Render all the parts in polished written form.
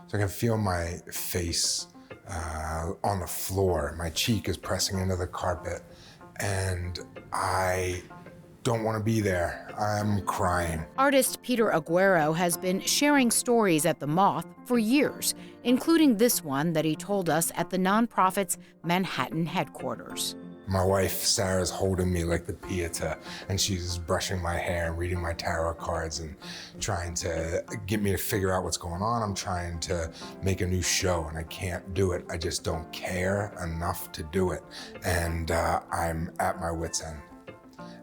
So I can feel my face on the floor. My cheek is pressing into the carpet, and I don't want to be there. I'm crying. Artist Peter Aguero has been sharing stories at the Moth for years, including this one that he told us at the nonprofit's Manhattan headquarters. My wife, Sarah's holding me like the Pieta, and she's brushing my hair and reading my tarot cards and trying to get me to figure out what's going on. I'm trying to make a new show, and I can't do it. I just don't care enough to do it. And I'm at my wit's end.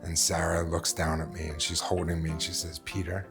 And Sarah looks down at me, and she's holding me, and she says, "Peter,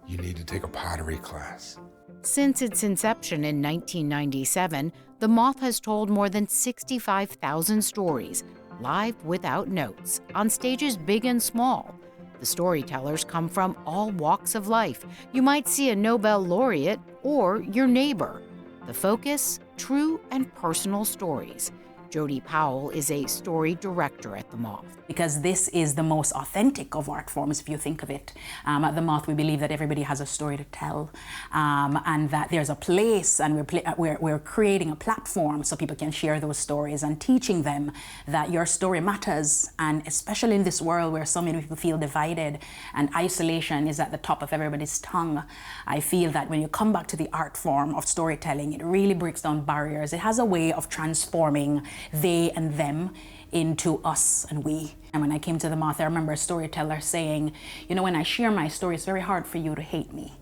you need to take a pottery class." Since its inception in 1997, the Moth has told more than 65,000 stories, live without notes, on stages big and small. The storytellers come from all walks of life. You might see a Nobel laureate or your neighbor. The focus, true and personal stories. Jody Powell is a story director at the Moth. Because this is the most authentic of art forms, if you think of it. At the Moth, we believe that everybody has a story to tell, and that there's a place, and we're creating a platform so people can share those stories and teaching them that your story matters. And especially in this world where so many people feel divided and isolation is at the top of everybody's tongue, I feel that when you come back to the art form of storytelling, it really breaks down barriers. It has a way of transforming they and them into us and we. And when I came to the Moth, I remember a storyteller saying, you know, when I share my story, it's very hard for you to hate me.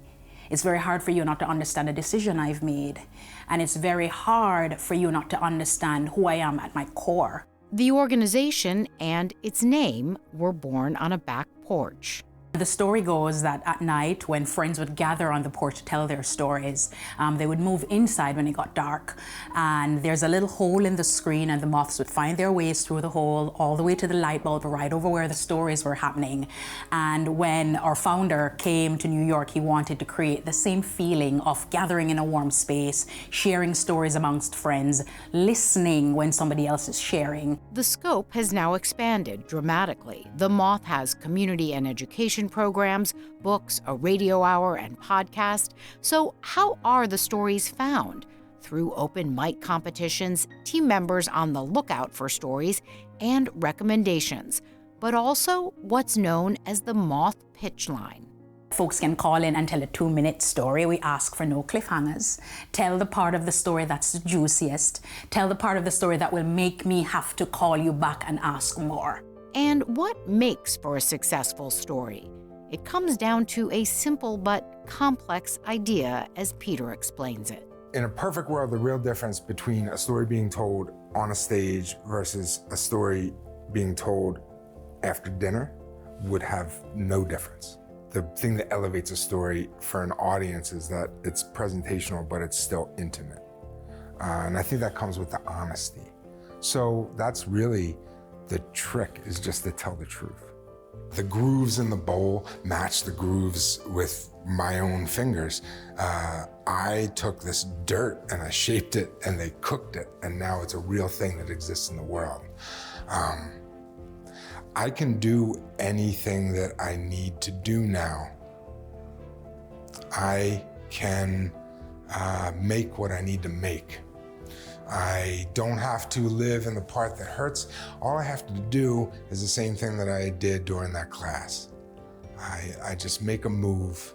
It's very hard for you not to understand the decision I've made. And it's very hard for you not to understand who I am at my core. The organization and its name were born on a back porch. The story goes that at night, when friends would gather on the porch to tell their stories, they would move inside when it got dark. And there's a little hole in the screen, and the moths would find their ways through the hole all the way to the light bulb right over where the stories were happening. And when our founder came to New York, he wanted to create the same feeling of gathering in a warm space, sharing stories amongst friends, listening when somebody else is sharing. The scope has now expanded dramatically. The Moth has community and education programs, books, a radio hour, and podcast. So how are the stories found? Through open mic competitions, team members on the lookout for stories, and recommendations, but also what's known as the Moth pitch line. Folks can call in and tell a 2-minute story. We ask for no cliffhangers. Tell the part of the story that's the juiciest. Tell the part of the story that will make me have to call you back and ask more. And what makes for a successful story? It comes down to a simple but complex idea, as Peter explains it. In a perfect world, the real difference between a story being told on a stage versus a story being told after dinner would have no difference. The thing that elevates a story for an audience is that it's presentational, but it's still intimate. And I think that comes with the honesty. So that's really the trick, is just to tell the truth. The grooves in the bowl match the grooves with my own fingers. I took this dirt and I shaped it and they cooked it, and now it's a real thing that exists in the world. I can do anything that I need to do now. I can make what I need to make. I don't have to live in the part that hurts. All I have to do is the same thing that I did during that class. I just make a move,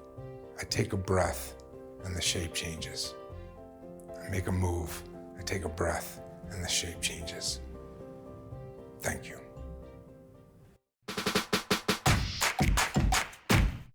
I take a breath, and the shape changes. I make a move, I take a breath, and the shape changes.